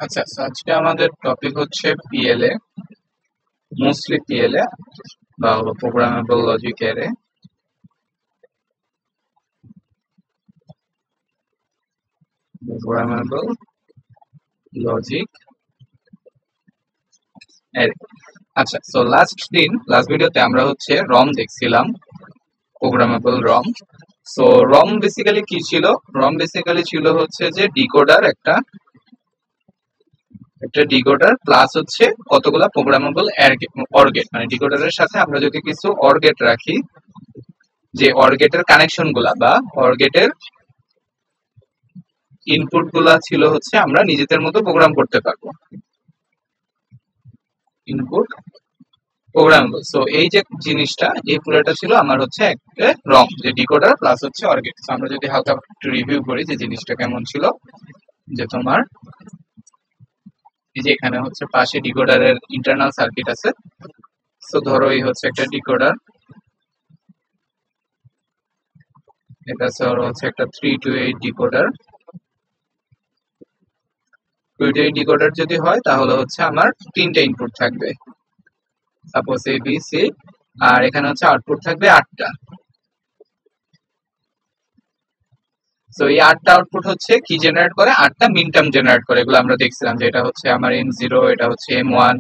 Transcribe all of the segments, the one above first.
আচ্ছা, আজকে আমাদের টপিক হচ্ছে পিএলএ, মোস্টলি পিএলএ বা হলো programmable logic array. Programmable logic array. আচ্ছা, লাস্ট ভিডিওতে আমরা হচ্ছে রম দেখছিলাম, প্রোগ্রামেবল রম। সো রম বেসিক্যালি কি ছিল? রম বেসিক্যালি ছিল হচ্ছে যে একটা ডিকোডার প্লাস হচ্ছে কতগুলা প্রোগ্রামেবল অরগেট, মানে ডিকোডারের সাথে আমরা যদি কিছু অরগেট রাখি, যে অরগেটের কানেকশন গুলা বা অরগেটের ইনপুট গুলা ছিল হচ্ছে আমরা নিজেদের মতো প্রোগ্রাম করতে পারবো। Input programmable. সো এই যে জিনিসটা, এই পুরোটা ছিল আমার হচ্ছে একটা রম, যে ডিকোডার প্লাস হচ্ছে অরগেট। আমরা যদি হালকা একটু রিভিউ করি যে জিনিসটা কেমন ছিল, যে তোমার এই যে এখানে হচ্ছে পাশে ডিকোডারের ইন্টারনাল সার্কিট আছে। সো ধরো এই হচ্ছে একটা ডিকোডার, এটা হচ্ছে একটা 3 to 8 ডিকোডার। 2 to 8 ডিকোডার যদি হয় তাহলে হচ্ছে আমার তিনটা ইনপুট থাকবে, সাপোজ এ বি সি, আর এখানে হচ্ছে আউটপুট থাকবে 8টা। সো এই 8টা আউটপুট হচ্ছে কি জেনারেট করে? 8টা মিন টার্ম জেনারেট করে। এগুলো আমরা দেখছিলাম যে এটা হচ্ছে আমার M0, এটা হচ্ছে M1,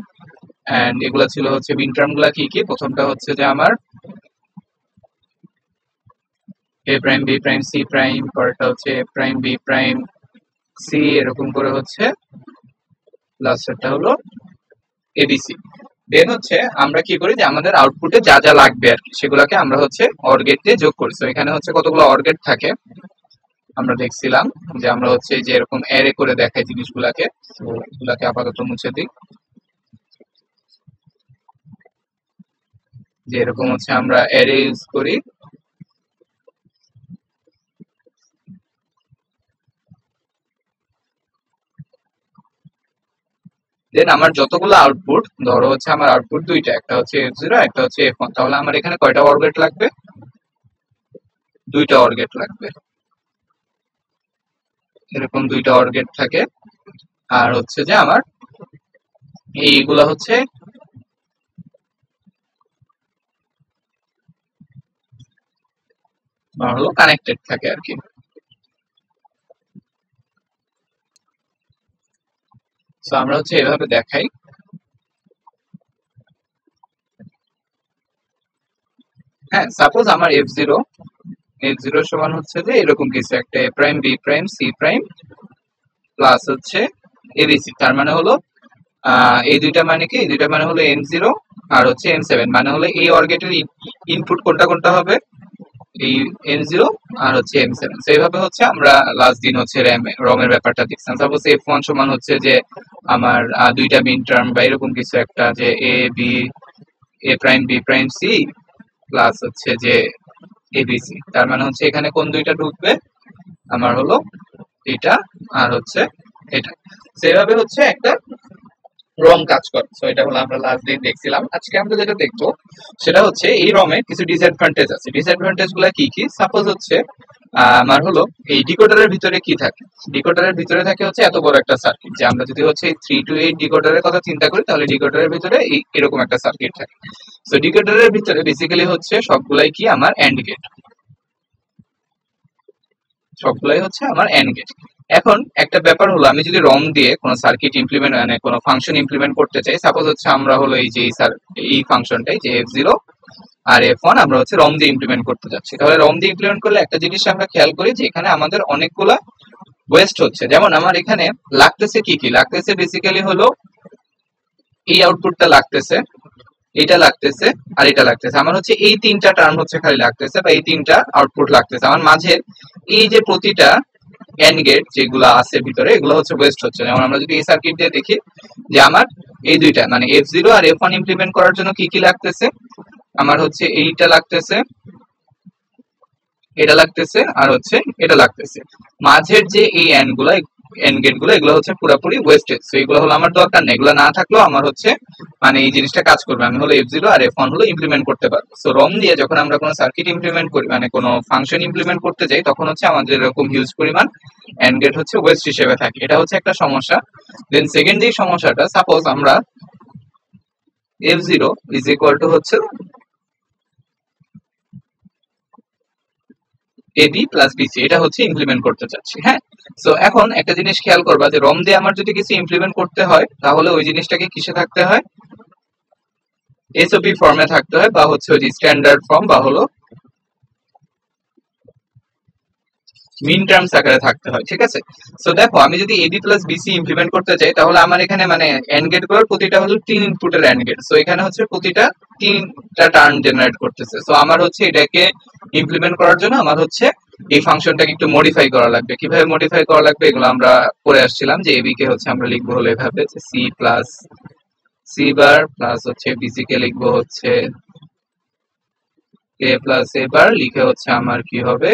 এন্ড এগুলো ছিল হচ্ছে মিন টার্ম গুলা কি কি। প্রথমটা হচ্ছে যে আমার A prime B prime C prime, পরেরটা হচ্ছে A prime B prime C, এরকম করে হচ্ছে লাস্টেরটা হলো ABC। দেন হচ্ছে আমরা কি করি যে আমাদের আউটপুটে যা যা লাগবে আর কি, সেগুলোকে আমরা হচ্ছে অর গেট দিয়ে যোগ করি। তো এখানে হচ্ছে কতগুলো অর গেট থাকে আমরা দেখছিলাম, যে আমরা হচ্ছে যে এরকম অ্যারে করে দেখাই জিনিসগুলাকে। তো এগুলাকে আপাতত মুছে দিই। যে এরকম হচ্ছে আমরা অ্যারে ইউজ করি। দেন আমার যতগুলো আউটপুট, ধরো হচ্ছে আমার আউটপুট দুইটা, একটা হচ্ছে F0, একটা হচ্ছে F1, তাহলে আমার এখানে কয়টা অর গেট লাগবে? দুইটা অর গেট লাগবে। এরকম দুইটা অর গেট থাকে। আর হচ্ছে যে আমার এইগুলা হচ্ছে হলো কানেক্টেড থাকে আর কি। তো আমরা হচ্ছে এভাবে দেখাই। হ্যাঁ, সাপোজ আমার F0 সমান হচ্ছে যে এরকম কিছু একটা, A prime B prime C prime plus হচ্ছে ABC। তার মানে হলো এই দুইটা মানে কি? এই দুইটা মানে হলো M0 আর হচ্ছে M7, মানে হলো এই অর্গেটের ইনপুট কোনটা কোনটা হবে? এই M0 আর হচ্ছে M7। তো এইভাবে হচ্ছে আমরা লাস্ট দিন হচ্ছে রমের ব্যাপারটা দেখছিলাম। সাপোজ F1 সমান হচ্ছে যে আমার দুইটা মিন টার্ম বা এরকম কিছু একটা, যে A prime B prime C plus হচ্ছে যে ABC। তার মানে হচ্ছে এখানে কোন দুইটা ঢুকবে? আমার হলো এটা আর হচ্ছে এটা। সেভাবে হচ্ছে একটা রম কাজ করে। সো এটা হলো আমরা লাস্ট দিন দেখছিলাম। আজকে আমরা যেটা দেখবো সেটা হচ্ছে এই রমের কিছু ডিসঅ্যাডভান্টেজ আছে। ডিসঅ্যাডভান্টেজ গুলা কি কি? সাপোজ হচ্ছে আমার হলো এই ডিকোডারের ভিতরে কি থাকে? ডিকোডারের ভিতরে থাকে হচ্ছে এত বড় একটা সার্কিট, যে আমরা যদি হচ্ছে 3 to 8 ডিকোডারের কথা চিন্তা করি, তাহলে ডিকোডারের ভিতরে এরকম একটা সার্কিট থাকে। তো ডিকোডারের ভিতরে বেসিক্যালি হচ্ছে সবগুলাই কি আমার এন্ড গেট, সবগুলাই হচ্ছে আমার এন্ড গেট। এখন একটা ব্যাপার হলো, আমি যদি রম দিয়ে কোনো সার্কিট ইমপ্লিমেন্ট, মানে কোনো ফাংশন ইমপ্লিমেন্ট করতে চাই, সাপোজ হচ্ছে আমরা হলো এই যে এই ফাংশনটাই, যে F0 আর F1 আমরা হচ্ছে রম দিয়ে ইমপ্লিমেন্ট করতে যাচ্ছি, তাহলে রম দিয়ে ইমপ্লিমেন্ট করলে একটা জিনিস আমরা খেয়াল করি যে এখানে আমাদের অনেকগুলা ওয়েস্ট হচ্ছে। যেমন আমার এখানে লাগতেছে কি কি লাগতেছে, বেসিক্যালি হলো এই আউটপুটটা লাগতেছে, এটা লাগতেছে, আর এটা লাগতেছে। আমার হচ্ছে এই তিনটা টার্ম হচ্ছে খালি লাগতেছে, বা এই তিনটা আউটপুট লাগতেছে। আমার মাঝে এই যে প্রতিটা এন্ড গেট যেগুলো আছে ভিতরে, এগুলো হচ্ছে ওয়েস্ট হচ্ছে। যেমন আমরা যদি এই সার্কিট দিয়ে দেখি, যে আমার এই দুইটা মানে F0 আর F1 ইমপ্লিমেন্ট করার জন্য কি কি লাগতেছে? আমার হচ্ছে এইটা লাগতেছে, এটা লাগতেছে, আর হচ্ছে এটা লাগতেছে। মাঝের যে এই এন্ড গেট গুলো, এগুলো হচ্ছে পুরোপুরি ওয়েস্টেজ। তো এগুলো হলো আমার দরকার নেই, এগুলো না থাকলেও আমার হচ্ছে মানে এই জিনিসটা কাজ করবে। আমি হলো F0 আর F1 হলো ইমপ্লিমেন্ট করতে পারবো। সো রম দিয়ে যখন আমরা কোনো সার্কিট ইমপ্লিমেন্ট করি, মানে কোনো ফাংশন ইমপ্লিমেন্ট করতে যাই, তখন হচ্ছে আমাদের এরকম হিউজ পরিমাণ এন্ড গেট হচ্ছে ওয়েস্ট হিসেবে থাকে, এটা হচ্ছে একটা সমস্যা। দেন সেকেন্ড যে সমস্যাটা, সাপোজ আমরা f0 ইজ ইকুয়াল টু হচ্ছে ab প্লাস bc, এটা হচ্ছে ইমপ্লিমেন্ট করতে চাচ্ছি। হ্যাঁ, সো এখন একটা জিনিস খেয়াল করবা যে রম দিয়ে আমার যদি কিছু ইমপ্লিমেন্ট করতে হয় তাহলে ওই জিনিসটাকে কিসে থাকতে হয়, এসওপি ফর্মে থাকতে হয়, বা হচ্ছে ওই স্ট্যান্ডার্ড ফর্ম বা হলো মিন টার্মস আকারে থাকতে হয়। ঠিক আছে, সো দেখো আমি যদি এবি প্লাস বিসি ইমপ্লিমেন্ট করতে চাই তাহলে আমার এখানে মানে এন্ড গেট গুলোর প্রতিটা হলো 3 ইনপুটের এন্ড গেট, সো এখানে হচ্ছে প্রতিটা 3টা টার্ম জেনারেট করতেছে। সো আমার হচ্ছে এটাকে ইমপ্লিমেন্ট করার জন্য আমার হচ্ছে এই ফাংশনটাকে একটু মডিফাই করা লাগবে। কিভাবে মডিফাই করা লাগবে এগুলো আমরা পড়ে আসছিলাম, যে এবি কে হচ্ছে আমরা লিখবো হলো এভাবে যে C plus C bar plus হচ্ছে বিসি কে লিখবো হচ্ছে এ প্লাস এ বার, লিখে হচ্ছে আমার কি হবে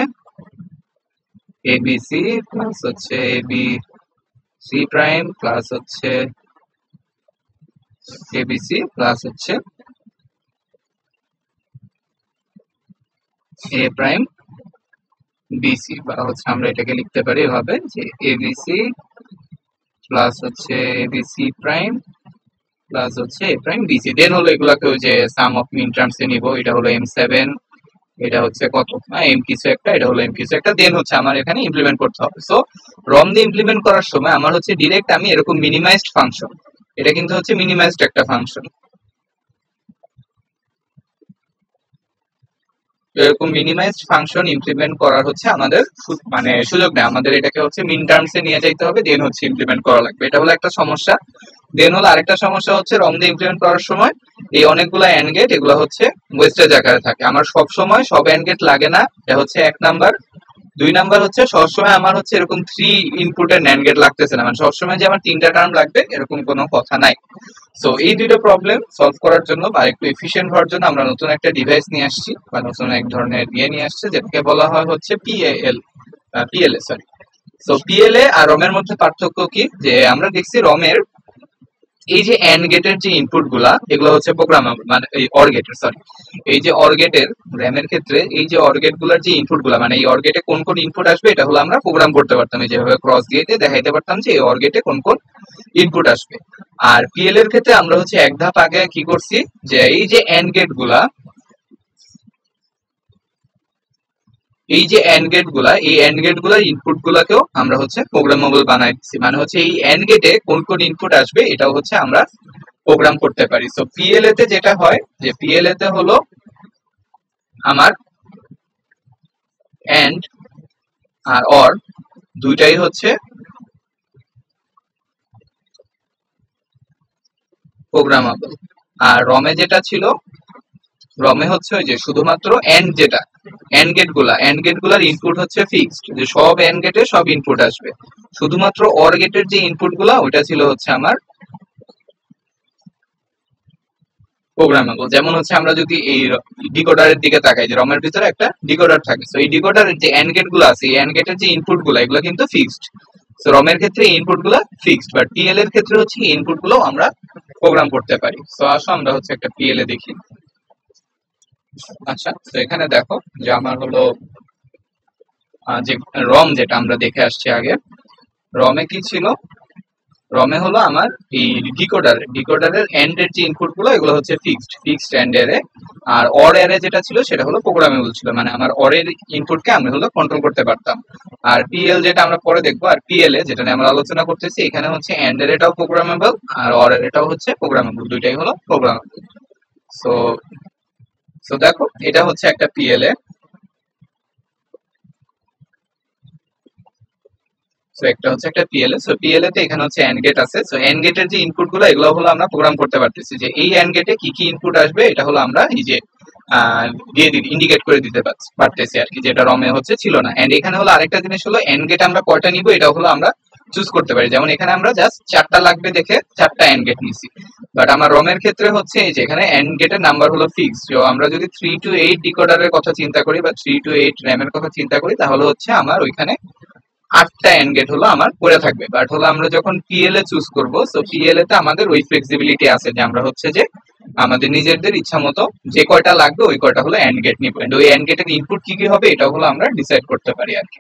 ABC প্লাস হচ্ছে ABC প্রাইম প্লাস হচ্ছে ABC প্লাস হচ্ছে A প্রাইম BC, বা হচ্ছে আমরা এটাকে লিখতে পারি এভাবে যে ABC প্লাস হচ্ছে ABC প্রাইম প্লাস হচ্ছে A প্রাইম BC। দেন হলো এগুলাকে ওই যে সাম অফ মিন টার্মস এ নিব, এটা হলো M7, এটা হচ্ছে কত এম কিছু একটা, এটা হলো এম কিছু একটা, দেন হচ্ছে আমার এখানে ইমপ্লিমেন্ট করতে হবে। সো রম দিয়ে ইমপ্লিমেন্ট করার সময় আমার হচ্ছে ডিরেক্ট আমি এরকম মিনিমাইজড ফাংশন, এটা কিন্তু হচ্ছে মিনিমাইজড একটা ফাংশন, এরকম মিনিমাইজড ফাংশন ইমপ্লিমেন্ট করার হচ্ছে আমাদের মানে সুযোগ নেই, আমাদের এটাকে হচ্ছে মিন টার্মসে নিয়ে যাইতে হবে, দেন হচ্ছে ইমপ্লিমেন্ট করা লাগবে। এটা হলো একটা সমস্যা। দেন হলো আরেকটা সমস্যা হচ্ছে রম দিয়ে ইমপ্লিমেন্ট করার সময় এই অনেকগুলো এন্ড গেট এগুলো হচ্ছে ওয়েস্টেজ আকারে থাকে, আমার সব সময় সব এন্ড গেট লাগে না, এটা হচ্ছে এক নাম্বার। 2 নাম্বার হচ্ছে সবসময় আমার হচ্ছে এরকম 3 ইনপুটের ন্যান্ড গেট লাগতেছে না, মানে সবসময় যে আমার 3টা টার্ম লাগবে এরকম কোনো কথা নাই। সো এই দুটো প্রবলেম সলভ করার জন্য বা একটু এফিশিয়েন্ট হওয়ার জন্য আমরা নতুন একটা ডিভাইস নিয়ে আসছি, বা নতুন এক ধরনের নিয়ে আসছে, যেটাকে বলা হয় হচ্ছে পিএলএ সরি। সো পিএলএ আর রমের মধ্যে পার্থক্য কি, যে আমরা দেখছি রমের এই যে এন্ড গেটের যে ইনপুট গুলা এগুলো হচ্ছে প্রোগ্রামেবল, মানে এই অর গেটের সরি, এই যে অর গেটের র্যামের ক্ষেত্রে এই যে অর গেট গুলার যে ইনপুট গুলা, মানে এই অর গেটে কোন কোন ইনপুট আসবে এটা হলো আমরা প্রোগ্রাম করতে পারতাম, যেভাবে ক্রস দিয়ে দেখাইতে পারতাম যে এই অর গেটে কোন কোন ইনপুট আসবে। আর পিএল এর ক্ষেত্রে আমরা হচ্ছে এক ধাপ আগে কি করছি, যে এই যে এন্ড গেট গুলা, এই যে এন্ড গেট গুলা, এই এন্ড গেট গুলার ইনপুট গুলাকেও আমরা হচ্ছে প্রোগ্রামেবল বানাই দিচ্ছি, মানে হচ্ছে এই এন্ড গেটে কোন কোন ইনপুট আসবে এটাও হচ্ছে আমরা প্রোগ্রাম করতে পারি। সো পিএলএ তে যেটা হয় যে পিএলএ তে হলো আমার এন্ড আর অর দুইটাই হচ্ছে প্রোগ্রামেবল। আর রমে যেটা ছিল, রমে হচ্ছে ওই যে শুধুমাত্র এন্ড যেটা এন্ড গেট গুলার ইনপুট হচ্ছে ফিক্সড, যে সব এন্ড গেটে সব ইনপুট আসবে, শুধুমাত্র অর গেটের যে ইনপুট গুলা ওইটা ছিল হচ্ছে আমার প্রোগ্রামেবল। যেমন হচ্ছে আমরা যদি এই ডিকোডারের দিকে তাকাই, যে রমের ভিতরে একটা ডিকোডার থাকে, সো এই ডিকোডারের যে এন্ড গেট গুলো আছে, এই এন্ড গেটের যে ইনপুট গুলো এগুলো কিন্তু ফিক্সড। সো রমের ক্ষেত্রে ইনপুট গুলো ফিক্সড, বাট পিএল এর ক্ষেত্রে হচ্ছে ইনপুট গুলো আমরা প্রোগ্রাম করতে পারি। সো আসো আমরা হচ্ছে একটা পিএল এ দেখি। আচ্ছা, তো এখানে দেখো যে আমার হলো যে রম যেটা আমরা দেখে আসছি আগে, রমে কি ছিল, রমে হলো আমার এই ডিকোডারের এন্ড এর যে ইনপুট গুলো এগুলো হচ্ছে ফিক্সড এন্ড এরে, আর অর এরে যেটা ছিল সেটা হলো প্রোগ্রামেবল ছিল, মানে আমার অর এর ইনপুটকে আমরা হলো কন্ট্রোল করতে পারতাম। আর পিএল যেটা আমরা পরে দেখবো, আর পিএল এ যেটা নিয়ে আমরা আলোচনা করতেছি, এখানে হচ্ছে এন্ড এর এটাও প্রোগ্রামেবল আর অর এর এটাও হচ্ছে প্রোগ্রামেবল, দুইটাই হলো প্রোগ্রামেবল। সো সো দেখো এটা হচ্ছে একটা পিএল এ, সো একটা হচ্ছে একটা পিএলএ। সো পিএলএ তে এখানে হচ্ছে এন্ড গেট আছে, সো এন্ড গেটের যে ইনপুট গুলো এগুলো হলো আমরা প্রোগ্রাম করতে পারতেছি, যে এই এন্ড গেটে কি কি ইনপুট আসবে এটা হলো আমরা এই যে দিয়ে ইন্ডিকেট করে দিতে পারতেছি আর কি, যেটা রমে হচ্ছে ছিল না। এন্ড এখানে হলো আরেকটা জিনিস হলো এন্ড গেট আমরা কয়টা নিব এটা হলো আমরা চুজ করতে পারি, যেমন এখানে আমরা জাস্ট 4টা লাগবে দেখে 4টা এন্ড গেট নিছি, বাট আমার রমের ক্ষেত্রে হচ্ছে এই যে এখানে এন্ড গেটের নাম্বার হলো ফিক্স। তো আমরা যদি 3 to 8 ডিকোডারের কথা চিন্তা করি বা 3 to 8 র্যামের কথা চিন্তা করি, তাহলে হচ্ছে আমার ওইখানে 8টা এন্ড গেট হলো আমার পড়ে থাকবে। বাট হলো আমরা যখন পিএলএ চুজ করব, সো পিএলএ তে আমাদের ওই ফ্লেক্সিবিলিটি আছে যে আমরা হচ্ছে যে আমাদের নিজেদের ইচ্ছা মতো যে কয়টা লাগবে ওই কয়টা হলো এন্ড গেট নিব, ওই এন্ড গেটের ইনপুট কি কি হবে এটা হলো আমরা ডিসাইড করতে পারি আর কি।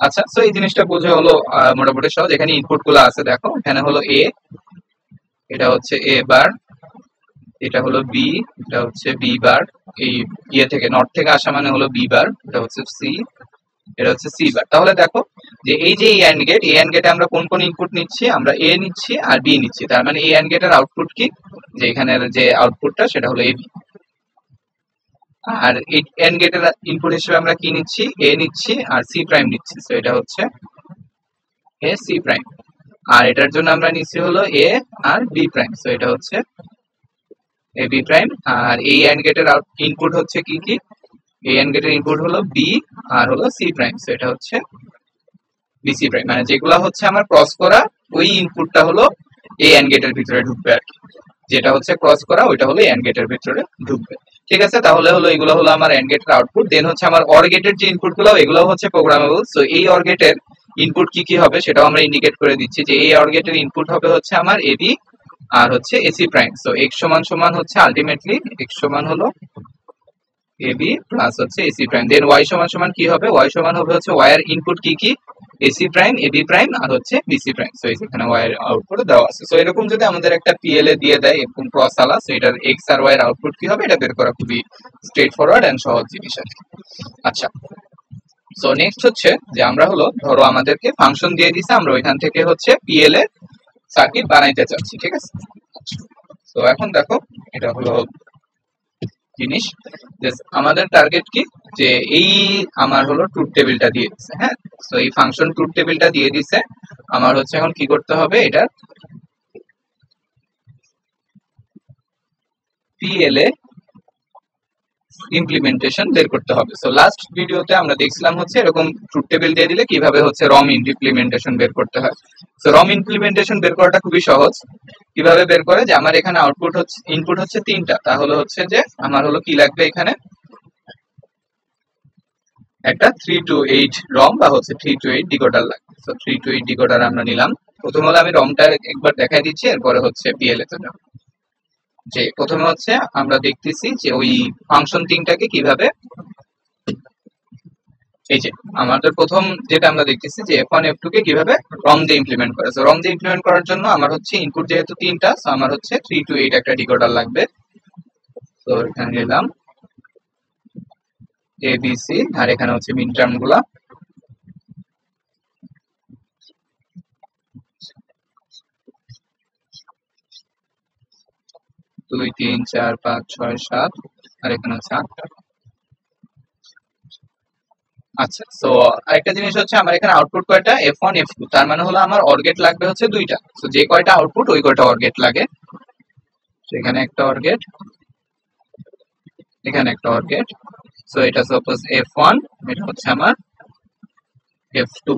আচ্ছা, সো এই জিনিসটা বোঝা হলো মোটামুটি সহজ। এখানে ইনপুট গুলো আছে দেখো, এখানে হলো এ, এটা হচ্ছে এ বার, এটা হলো বি, এটা হচ্ছে বি বার, এই ইয়ে থেকে নর্থ থেকে আসা মানে হলো বি বার, এটা হচ্ছে সি, এটা হচ্ছে সি বার। তাহলে দেখো যে এই যে এই এন্ড গেট, এই এন্ড গেটে আমরা কোন কোন ইনপুট নিচ্ছি, আমরা এ নিচ্ছি আর বি নিচ্ছি, তার মানে এই এন্ড গেটের আউটপুট কি, যে এখানের যে আউটপুটটা সেটা হলো এ বি। আর এই এন্ড গেটের ইনপুট হিসেবে আমরা কি নিচ্ছি, এ নিচ্ছি আর সি প্রাইম নিচ্ছি, তো এটা হচ্ছে এ সি প্রাইম। আর এটার জন্য আমরা নিচ্ছি হলো এ আর বি প্রাইম, তো এটা হচ্ছে এ বি প্রাইম। আর এই এন্ড গেটের ইনপুট হচ্ছে কি কি, এই এন্ড গেটের ইনপুট হলো বি আর হলো সি প্রাইম, তো এটা হচ্ছে বিসি প্রাইম। মানে যেগুলা হচ্ছে আমার ক্রস করা ওই ইনপুটটা হলো এই এন্ড গেটের ভিতরে ঢুকবে আর কি, যেটা হচ্ছে ক্রস করা ওইটা হলো এন্ড গেটের ভিতরে ঢুকবে। ঠিক আছে, তাহলে হলো এগুলো হলো আমার এন্ড গেটের আউটপুট। দেন হচ্ছে আমার অর গেটের যে ইনপুট গুলো, এগুলো হচ্ছে প্রোগ্রামেবল। সো এই অর গেটের ইনপুট কি কি হবে সেটাও আমরা ইন্ডিকেট করে দিচ্ছি, যে এই অর গেটের ইনপুট হবে হচ্ছে আমার এবি আর হচ্ছে এসি প্রাইম। সো এক্স সমান সমান হচ্ছে আলটিমেটলি এক্স সমান হলো এবি প্লাস হচ্ছে এসি প্রাইম। দেন ওয়াই সমান সমান কি হবে, ওয়াই সমান হবে হচ্ছে ওয়াই এর ইনপুট কি কি, এসি প্রাইম, এবি প্রাইম আর হচ্ছে বিসি প্রাইম। সো এখানে ওয়াই এর আউটপুট দেওয়া আছে। সো এরকম যদি আমাদের একটা পিএলএ দিয়ে দেয় এরকম ক্রস আলা, সো এটার এক্স আর ওয়াই এর আউটপুট কি হবে এটা বের করা খুবই স্ট্রেট ফরওয়ার্ড এন্ড সহজ জিনিস আর কি। আচ্ছা, সো নেক্সট হচ্ছে যে আমরা হলো ধরো আমাদেরকে ফাংশন দিয়ে দিছে, আমরা ওইখান থেকে হচ্ছে পিএলএ সার্কিট বানাইতে চাচ্ছি, ঠিক আছে। তো এখন দেখো এটা হলো জিনিস, আমাদের টার্গেট কি, যে এই আমার হলো ট্রুথ টেবিলটা দিয়ে দিছে, হ্যাঁ। তো এই ফাংশন ট্রুথ টেবিলটা দিয়ে দিছে, আমার হচ্ছে এখন কি করতে হবে, এটা পিএলএ ইমপ্লিমেন্টেশন বের করতে হবে। সো লাস্ট ভিডিওতে আমরা দেখছিলাম হচ্ছে এরকম ট্রুথ টেবিল দিয়ে দিলে কিভাবে হচ্ছে রম ইমপ্লিমেন্টেশন বের করতে হয়। সো রম ইমপ্লিমেন্টেশন বের করাটা খুবই সহজ। কিভাবে বের করে, যে আমার এখানে আউটপুট হচ্ছে ইনপুট হচ্ছে তিনটা, তাহলে হচ্ছে যে আমার হলো কি লাগবে, এখানে একটা 3 to 8 রম বা হচ্ছে 3 to 8 ডিকোডার লাগবে। সো 3 to 8 ডিকোডার আমরা নিলাম। প্রথমে হলো আমি রমটা একবার দেখাই দিচ্ছি, এরপরে হচ্ছে পিএলএ তে যাব। যে প্রথমে হচ্ছে আমরা দেখতেছি যে ওই ফাংশন তিনটাকে কিভাবে, এই যে আমাদের প্রথম যেটা আমরা দেখতেছি যে f1 f2 কে কিভাবে রম দিয়ে ইমপ্লিমেন্ট করে। সো রম দিয়ে ইমপ্লিমেন্ট করার জন্য আমার হচ্ছে ইনপুট যেহেতু তিনটা, সো আমার হচ্ছে 3 to 8 একটা ডিকোডার লাগবে। তো এখানে নিলাম এ বি সি, আর এখানে হচ্ছে মিন টার্ম গুলা, দুই তিন চার পাঁচ ছয় সাত, আর এখানে হচ্ছে 8টা। আচ্ছা, সো আরেকটা জিনিস হচ্ছে আমার এখানে আউটপুট কয়টা, f1 f2, তার মানে হলো আমার অর গেট লাগবে হচ্ছে দুইটা। সো যে কয়টা আউটপুট ওই কয়টা অর গেট লাগে, এখানে একটা অর গেট, এখানে একটা অর গেট। সো এটা সাপোজ f1, এটা হচ্ছে আমার f2।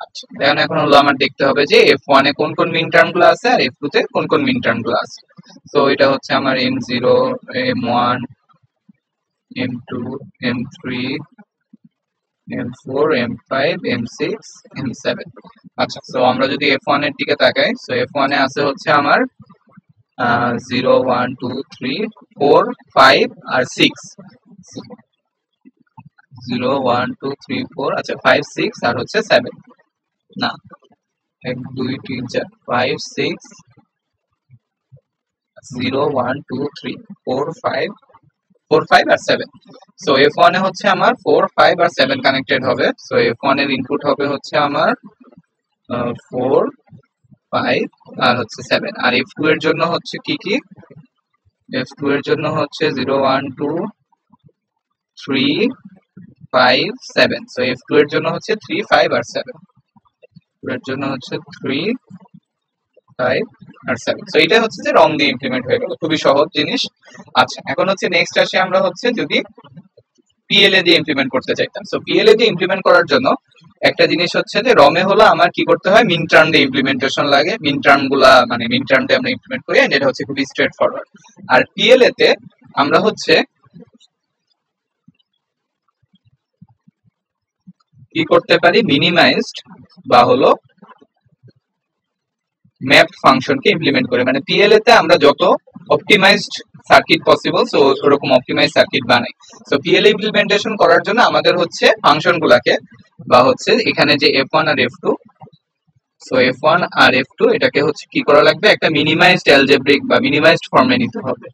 আচ্ছা, এখন হলো আমার দেখতে হবে যে f1 এ কোন কোন মিন টার্ম গুলো আছে আর f2 তে কোন কোন মিন টার্ম গুলো আছে। সো এটা হচ্ছে আমার m0, m1, m2, m3, m4, m5, m6, m7। আচ্ছা, সো আমরা যদি f1 এর দিকে তাকাই, সো f1 এ আছে হচ্ছে আমার 0 1 2 3 4 5 আর 6, 0 1 2 3 4, আচ্ছা 5 6 আর হচ্ছে 7, না 1 2 3 4 5 6 0 1 2 3 4 5 4 5 আর 7। সো f1 এ হচ্ছে আমার 4 5 আর 7 কানেক্টেড হবে। সো f1 এর ইনপুট হবে হচ্ছে আমার 4 5 আর হচ্ছে 7। আর f2 এর জন্য হচ্ছে কি কি, f2 এর জন্য হচ্ছে 0 1 2 3 5 7। সো f2 এর জন্য হচ্ছে 3 5 আর 7, এর জন্য হচ্ছে 3 5 আর 7। সো এটা হচ্ছে যে রং দিয়ে ইমপ্লিমেন্ট হয়ে গেল, খুবই সহজ জিনিস। আচ্ছা, এখন হচ্ছে নেক্সট আসি আমরা হচ্ছে যদি পিএলএ দিয়ে ইমপ্লিমেন্ট করতে চাইতাম। সো পিএলএ দিয়ে ইমপ্লিমেন্ট করার জন্য একটা জিনিস হচ্ছে যে রমে হলো আমার কি করতে হয়, মিন টার্ম দিয়ে ইমপ্লিমেন্টেশন লাগে, মিন টার্ম গুলা মানে মিন টার্ম দিয়ে আমরা ইমপ্লিমেন্ট করি, এন্ড এটা হচ্ছে খুবই স্ট্রেট ফরওয়ার্ড। আর পিএলএ তে আমরা হচ্ছে কি করতে পারি, মিনিমাইজড বা হলো ম্যাপ ফাংশনকে ইমপ্লিমেন্ট করে, মানে পিএলএ তে আমরা যত অপটিমাইজড সার্কিট পসিবল সো ওরকম অপটিমাইজ সার্কিট বানাই। সো পিএলএ ইমপ্লিমেন্টেশন করার জন্য আমাদের হচ্ছে ফাংশন গুলাকে বা হচ্ছে এখানে যে F1 আর F2, সো F1 আর F2 এটাকে হচ্ছে কি করা লাগবে, একটা মিনিমাইজড অ্যালজেব্রিক বা মিনিমাইজড ফর্মে নিতে হবে।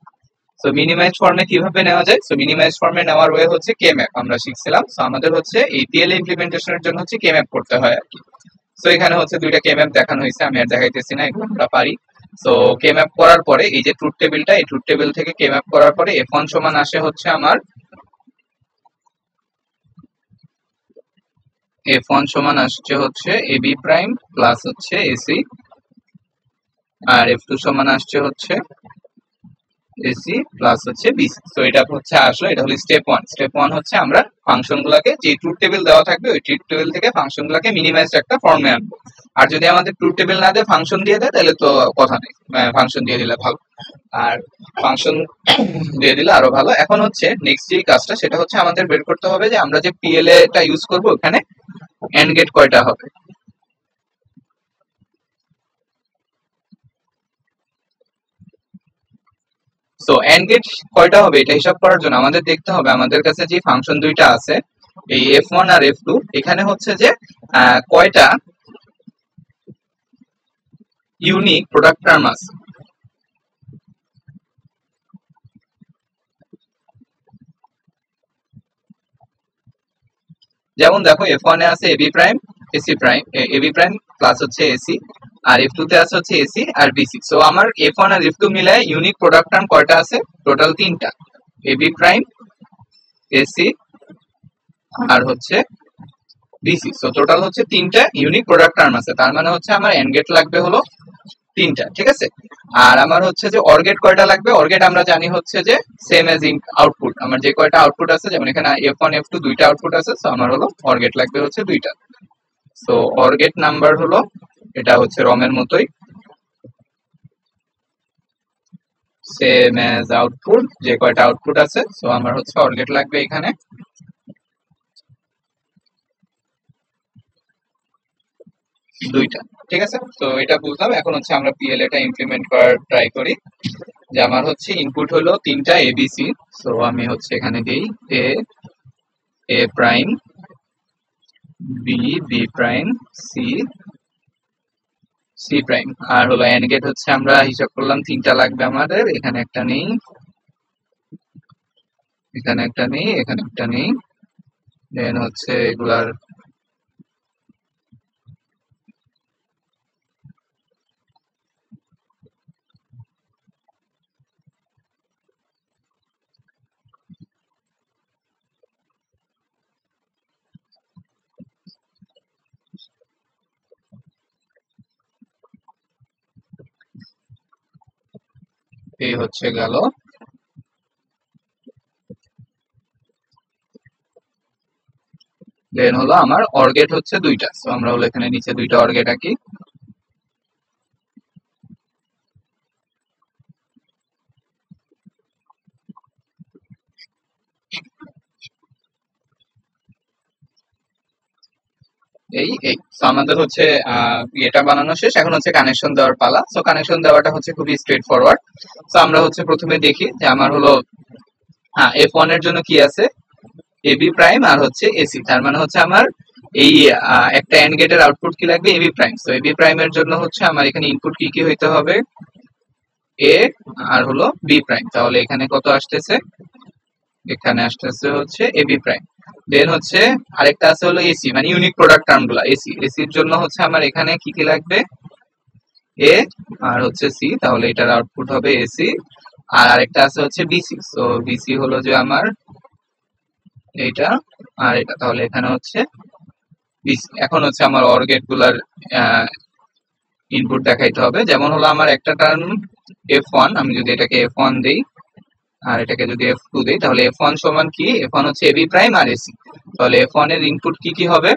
সো মিনিমাইজড ফর্মে কিভাবে নেওয়া যায়, সো মিনিমাইজড ফর্মে নেওয়ার ওয়ে হচ্ছে কে ম্যাপ আমরা শিখছিলাম। সো আমাদের হচ্ছে এই পিএলএ ইমপ্লিমেন্টেশনের জন্য হচ্ছে কে ম্যাপ করতে হয় আর কি। সো এখানে হচ্ছে দুইটা কে ম্যাপ দেখানো হয়েছে, আমি আর দেখাইতেছি না, এগুলো আমরা পারি। সো কে ম্যাপ করার পরে এই যে ট্রুথ টেবিলটা, এই ট্রুথ টেবিল থেকে কে ম্যাপ করার পরে F1 সমান আসে হচ্ছে আমার F1 সমান আসছে হচ্ছে AB প্রাইম প্লাস হচ্ছে AC, আর F2 সমান আসছে হচ্ছে এসি প্লাস হচ্ছে বিসি। তো এটা হচ্ছে আসলে এটা হলো স্টেপ 1। স্টেপ 1 হচ্ছে আমরা ফাংশন গুলাকে, যে ট্রুথ টেবিল দেওয়া থাকবে ওই ট্রুথ টেবিল থেকে ফাংশন গুলাকে মিনিমাইজড একটা ফর্মে আনবো। আর যদি আমাদের ট্রুথ টেবিল না দেয় ফাংশন দিয়ে দেয় তাহলে তো কথা নেই, ফাংশন দিয়ে দিলে ভালো, আর ফাংশন দিয়ে দিলে আরো ভালো। এখন হচ্ছে নেক্সট যে কাজটা সেটা হচ্ছে আমাদের বের করতে হবে যে আমরা যে পিএলএ টা ইউজ করব ওখানে এন্ড গেট কয়টা হবে। সো এন্ড গেট কয়টা হবে এটা হিসাব করার জন্য আমাদের দেখতে হবে আমাদের কাছে যে ফাংশন দুইটা আছে এই F1 আর F2, এখানে হচ্ছে যে কয়টা ইউনিক প্রোডাক্ট টার্ম আছে। যেমন দেখো F1 এ আছে AB prime AC prime, AB prime plus হচ্ছে AC, আর F2 তে আছে হচ্ছে AC আর BC। সো আমার F1 আর F2 মিলায় ইউনিক প্রোডাক্ট টার্ম কয়টা আছে, টোটাল 3টা, AB প্রাইম, AC আর হচ্ছে BC। সো টোটাল হচ্ছে 3টা ইউনিক প্রোডাক্ট টার্ম আছে, তার মানে হচ্ছে আমার এন্ড গেট লাগবে হলো 3টা, ঠিক আছে। আর আমার হচ্ছে যে অর গেট কয়টা লাগবে, অর গেট আমরা জানি হচ্ছে যে সেম এজ ইন আউটপুট, আমার যে কয়টা আউটপুট আছে যেমন এখানে F1 F2 দুইটা আউটপুট আছে, সো আমার হলো অর গেট লাগবে হচ্ছে 2টা। সো অর গেট নাম্বার হলো এটা হচ্ছে রমের মতোই সেম এজ আউটপুট, যে কয়টা আউটপুট আছে। সো আমার হচ্ছে অর গেট লাগবে এখানে 2টা, ঠিক আছে। তো এটা বুঝলাম। এখন হচ্ছে আমরা পিএলএ টা ইমপ্লিমেন্ট করার ট্রাই করি। যে আমার হচ্ছে ইনপুট হলো 3টা এবিসি, সো আমি হচ্ছে এখানে দিই A, A prime, B, B prime, C, C prime. আর হলো এন্ড গেট হচ্ছে আমরা হিসাব করলাম 3টা লাগবে আমাদের, এখানে একটা নেই, এখানে একটা নেই, এখানে একটা নেই, দেন হচ্ছে এগুলার এই হচ্ছে গেল। দেন হলো আমার অর গেট হচ্ছে 2টা, সো আমরা হলো এখানে নিচে 2টা অর গেট আঁকি। এই এই সো আমাদের হচ্ছে এটা বানানো শেষ, এখন হচ্ছে কানেকশন দেওয়ার পালা। সো কানেকশন দেওয়াটা হচ্ছে খুবই স্ট্রেট ফরওয়ার্ড। সো আমরা হচ্ছে প্রথমে দেখি যে আমার হলো F1 এর জন্য কি আছে, এবি প্রাইম আর হচ্ছে এসি, তার মানে হচ্ছে আমার এই একটা এন্ড গেটের আউটপুট কি লাগবে, AB prime. So AB prime এর জন্য হচ্ছে আমার এখানে ইনপুট কি কি হইতে হবে, এ আর হলো বি প্রাইম। তাহলে এখানে কত আসতেছে, এখানে আসতেছে হচ্ছে এবি প্রাইম। দেন হচ্ছে আরেকটা আছে হলো এসি, মানে ইউনিক প্রোডাক্ট টার্ম গুলা এসি, এসির জন্য হচ্ছে আমার এখানে কি কি লাগবে, এ আর হচ্ছে সি, তাহলে এটার আউটপুট হবে এসি। আর আরেকটা আছে হচ্ছে বিসি, সো বিসি হলো যে আমার এইটা আর এটা, তাহলে এখানে হচ্ছে বিসি। এখন হচ্ছে আমার অর গেট গুলার ইনপুট দেখাইতে হবে। যেমন হলো আমার একটা টার্ম F1, আমি যদি এটাকে F1 দেই আর এটাকে যদি F2 দেই তাহলে F1 সমান কি, F1 হচ্ছে এবি প্রাইম আর এসি। তাহলে F1 এর ইনপুট কি কি হবে,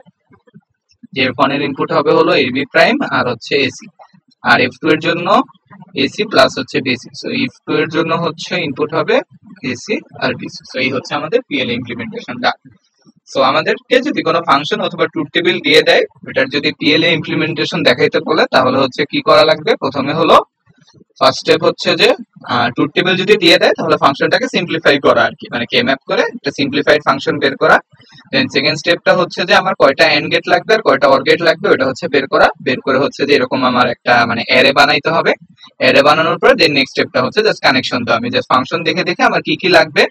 যে F1 এর ইনপুট হবে হলো এবি প্রাইম আর হচ্ছে এসি, আর F2 এর জন্য এসি প্লাস হচ্ছে বিসি। সো F2 এর জন্য হচ্ছে ইনপুট হবে এসি আর বিসি। সো এই হচ্ছে আমাদের পিএলএ ইমপ্লিমেন্টেশনটা। সো আমাদেরকে যদি কোনো ফাংশন অথবা ট্রুথ টেবিল দিয়ে দেয়, এটার যদি পিএলএ ইমপ্লিমেন্টেশন দেখাইতে বলে, তাহলে হচ্ছে কি করা লাগবে, প্রথমে হলো ফার্স্ট স্টেপ হচ্ছে যে ট্রুথ টেবিল যদি দিয়ে দেয় তাহলে ফাংশনটাকে সিম্পলিফাই করা আর কি, মানে কে ম্যাপ করে একটা সিম্পলিফাইড ফাংশন বের করা। দেন সেকেন্ড স্টেপটা হচ্ছে যে আমার কয়টা এন্ড গেট লাগবে আর কয়টা অর গেট লাগবে ওটা হচ্ছে বের করা, বের করে হচ্ছে যে এরকম আমার একটা মানে অ্যারে বানাইতে হবে। অ্যারে বানানোর পরে দেন নেক্সট স্টেপটা হচ্ছে জাস্ট কানেকশন দেওয়া। আমি জাস্ট ফাংশন দেখে দেখে আমার কি কি লাগবে,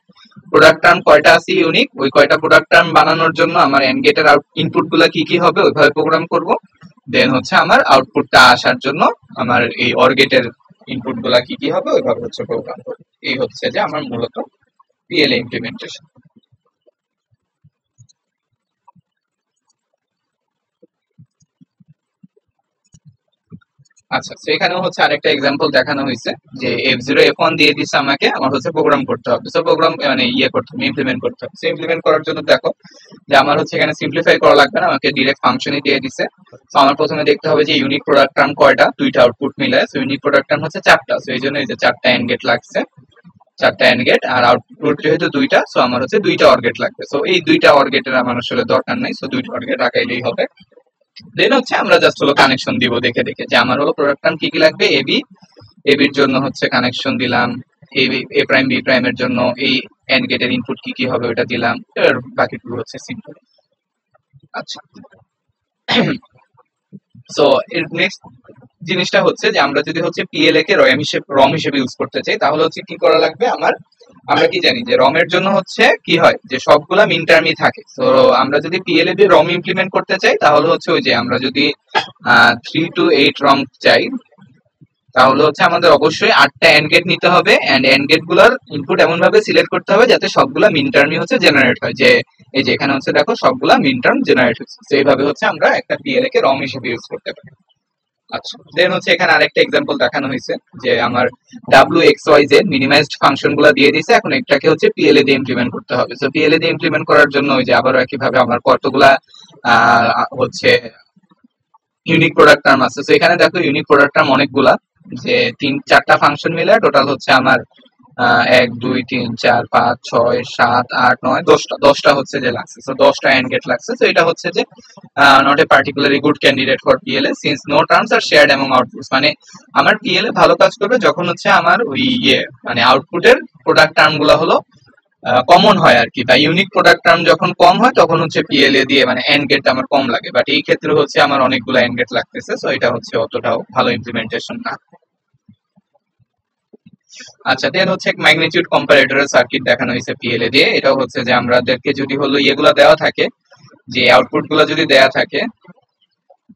প্রোডাক্ট টার্ম কয়টা আছে ইউনিক, ওই কয়টা প্রোডাক্ট টার্ম বানানোর জন্য আমার এন্ড গেটের ইনপুট গুলা কি কি হবে ওইভাবে প্রোগ্রাম করব। দেন হচ্ছে আমার আউটপুটটা আসার জন্য আমার এই অর গেটের ইনপুট গুলা কি কি হবে ওইভাবে হচ্ছে প্রোগ্রাম করব। এই হচ্ছে যে আমার মূলত পিএলএ ইমপ্লিমেন্টেশন। আচ্ছা, তো এখানেও হচ্ছে আরেকটা এক্সাম্পল দেখানো হয়েছে যে F0 F1 দিয়ে দিচ্ছে আমাকে, আমার হচ্ছে প্রোগ্রাম করতে হবে। সো প্রোগ্রাম মানে করতে হবে, ইমপ্লিমেন্ট করতে হবে। সো ইমপ্লিমেন্ট করার জন্য দেখো যে আমার হচ্ছে এখানে সিম্পলিফাই করা লাগবে না, আমাকে ডিরেক্ট ফাংশনই দিয়ে দিছে। সো আমার প্রথমে দেখতে হবে যে ইউনিক প্রোডাক্ট টার্ম কয়টা, দুইটা আউটপুট মিলে। সো ইউনিক প্রোডাক্ট টার্ম হচ্ছে 4টা, সো এই জন্য এই যে 4টা এন্ড গেট লাগছে, 4টা এন্ড গেট। আর আউটপুট যেহেতু 2টা, সো আমার হচ্ছে 2টা অর গেট লাগবে। সো এই 2টা অর গেটের আমার আসলে দরকার নাই, সো 2টা অর গেট রাখাইলেই হবে। দেন হচ্ছে আমরা জাস্ট হলো কানেকশন দিব দেখে দেখে যে আমার হলো প্রোডাক্ট টার্ম কি কি লাগবে, এবি, এবির জন্য হচ্ছে কানেকশন দিলাম, এ প্রাইম বি প্রাইমের জন্য এই এন্ড গেটের ইনপুট কি কি হবে ওটা দিলাম, আর বাকিগুলো হচ্ছে সিম্পল। আচ্ছা, সো এর নেক্সট জিনিসটা হচ্ছে যে আমরা যদি হচ্ছে পিএলএ কে রম হিসেবে ইউজ করতে চাই তাহলে হচ্ছে কি করা লাগবে, আমরা কি জানি যে রমের জন্য হচ্ছে কি হয় যে সবগুলা মিন টার্মই থাকে। তো আমরা যদি পিএলএ দিয়ে রম ইমপ্লিমেন্ট করতে চাই তাহলে হচ্ছে ওই যে আমরা যদি 3 to 8 রম চাই তাহলে হচ্ছে আমাদের অবশ্যই 8টা এন্ড গেট নিতে হবে, এন্ড এন্ড গেট গুলোর ইনপুট এমন ভাবে সিলেক্ট করতে হবে যাতে সবগুলা মিন টার্মই হচ্ছে জেনারেট হয়। যে এই যে এখানে হচ্ছে দেখো সবগুলা মিন টার্ম জেনারেট হচ্ছে, সেইভাবে হচ্ছে আমরা একটা পিএলএ কে রম হিসেবে ইউজ করতে পারি। আচ্ছা, দেন হচ্ছে এখানে আরেকটা এক্সাম্পল দেখানো হয়েছে যে আমার WXYZ মিনিমাইজড ফাংশন গুলো দিয়ে দিয়েছে, এখন এটাকে হচ্ছে পিএলএ দিয়ে ইমপ্লিমেন্ট করতে হবে। সো পিএলএ দিয়ে ইমপ্লিমেন্ট করার জন্য ওই যে আবারও একইভাবে আমার কতগুলা হচ্ছে ইউনিক প্রোডাক্ট টার্ম আছে। সো এখানে দেখো ইউনিক প্রোডাক্ট টার্ম অনেকগুলা, যে 3-4টা ফাংশন মিলে টোটাল হচ্ছে আমার 1 2 3 4 5 6 7 8 9 10টা হচ্ছে যে লাগছে। সো 10টা এন্ড গেট লাগছে। সো এটা হচ্ছে যে not a particularly good candidate for PLA since no terms are shared among outputs. মানে আমার পিএলএ ভালো কাজ করবে যখন হচ্ছে আমার ওই মানে আউটপুটের প্রোডাক্ট টার্ম গুলো হলো কমন হয় আর কি, বা ইউনিক প্রোডাক্ট টার্ম যখন কম হয় তখন হচ্ছে পিএলএ দিয়ে মানে এন্ড গেট আমার কম লাগে। বাট এই ক্ষেত্রে হচ্ছে আমার অনেকগুলো এন্ড গেট লাগতেছে, সো এটা হচ্ছে অতটাও ভালো ইমপ্লিমেন্টেশন না। আচ্ছা, দেন হচ্ছে এক ম্যাগনিটিউড কম্পারেটরের সার্কিট দেখানো হয়েছে পিএলএ দিয়ে। এটাও হচ্ছে যে আমাদেরকে যদি হলো ইয়েগুলো দেওয়া থাকে, যে আউটপুট গুলো যদি দেওয়া থাকে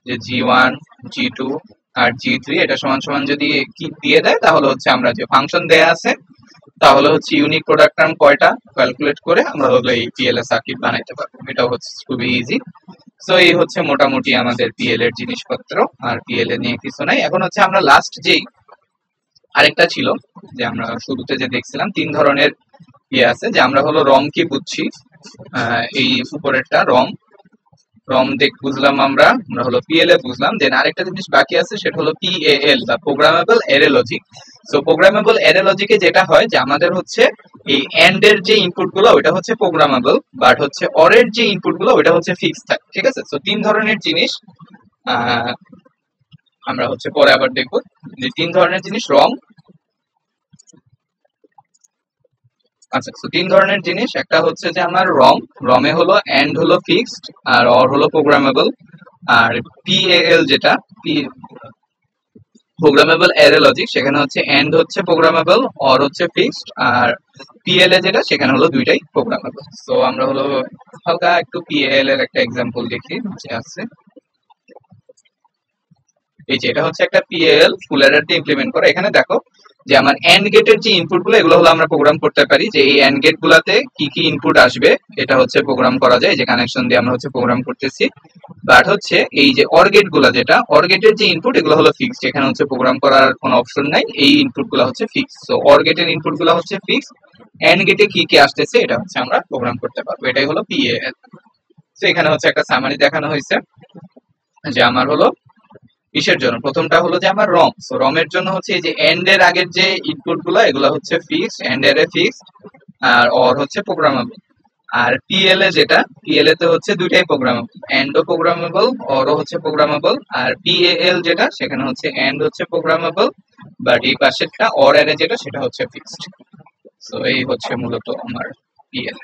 যে G1 G2 আর G3 এটা সমান সমান যদি কি দিয়ে দেয় তাহলে হচ্ছে আমরা যে ফাংশন দেয়া আছে তাহলে হচ্ছে ইউনিক প্রোডাক্ট টার্ম কয়টা ক্যালকুলেট করে আমরা হলো এই পিএলএ সার্কিট বানাইতে পারবো। এটা হচ্ছে খুবই ইজি। সো এই হচ্ছে মোটামুটি আমাদের পিএলএ এর জিনিসপত্র, আর পিএলএ নিয়ে কিছু নাই। এখন হচ্ছে আমরা লাস্ট যেই আরেকটা ছিল যে আমরা শুরুতে যে দেখছিলাম 3 ধরনের আছে, যে আমরা হলো রম কি বুঝছি, এই উপরেরটা রম বুঝলাম আমরা হলো পিএলএ বুঝলাম। দেন আরেকটা জিনিস বাকি আছে সেটা হলো পিএএল বা programmable array logic. So programmable array লজিকে যেটা হয় যে আমাদের হচ্ছে এই এন্ড এর যে ইনপুট গুলো ওটা হচ্ছে প্রোগ্রামেবল, বাট হচ্ছে অর এর যে ইনপুট গুলো ওটা হচ্ছে ফিক্সড থাকে। ঠিক আছে, সো 3 ধরনের জিনিস আমরা হচ্ছে পরে আবার দেখবো যে 3 ধরনের জিনিস রম। আচ্ছা, তো 3 ধরনের জিনিস, একটা হচ্ছে যে আমার রমে হলো এন্ড হলো ফিক্সড আর অর হলো প্রোগ্রামেবল। আর পিএএল যেটা প্রোগ্রামেবল অ্যারে লজিক, সেখানে হচ্ছে এন্ড হচ্ছে প্রোগ্রামেবল, অর হচ্ছে ফিক্সড। আর পিএলএ যেটা সেখানে হলো দুইটাই প্রোগ্রামেবল। সো আমরা হলো হালকা একটু পিএল এর একটা এক্সাম্পল দেখি যে আছে। এই যে এটা হচ্ছে একটা পিএল ফুল অ্যাডার দিয়ে ইমপ্লিমেন্ট করা। এখানে দেখো যে আমার এন্ড গেটের যে ইনপুট গুলো এগুলো হলো আমরা প্রোগ্রাম করতে পারি, যে এই এন্ড গেট গুলাতে কি কি ইনপুট আসবে এটা হচ্ছে প্রোগ্রাম করা যায়, যে কানেকশন দিয়ে আমরা হচ্ছে প্রোগ্রাম করতেছি। বাট হচ্ছে এই যে অর গেট গুলা, যেটা অর গেটের যে ইনপুট এগুলো হলো ফিক্সড, এখানে হচ্ছে প্রোগ্রাম করার কোনো অপশন নাই, এই ইনপুট গুলো হচ্ছে ফিক্সড। সো অর গেটের ইনপুট গুলো হচ্ছে ফিক্সড, এন্ড গেটে কি কি আসতেছে এটা হচ্ছে আমরা প্রোগ্রাম করতে পারবো। এটাই হলো পিএল। তো এখানে হচ্ছে একটা সামারি দেখানো হয়েছে যে আমার হলো কিসের জন্য, প্রথমটা হলো যে আমার রম। সো রমের জন্য হচ্ছে এই যে এন্ড এর আগের যে ইনপুট গুলো এগুলো হচ্ছে ফিক্সড, এন্ড এর ফিক্সড, আর অর হচ্ছে প্রোগ্রামেবল। আর পিএল এ যেটা, পিএল এ তে হচ্ছে দুইটাই প্রোগ্রামেবল, এন্ডও প্রোগ্রামেবল, অরও হচ্ছে প্রোগ্রামেবল। আর পিএএল যেটা, সেখানে হচ্ছে এন্ড হচ্ছে প্রোগ্রামেবল, বাট এই পাশেরটা অর অ্যারে যেটা, সেটা হচ্ছে ফিক্সড। সো এই হচ্ছে মূলত আমার পিএল।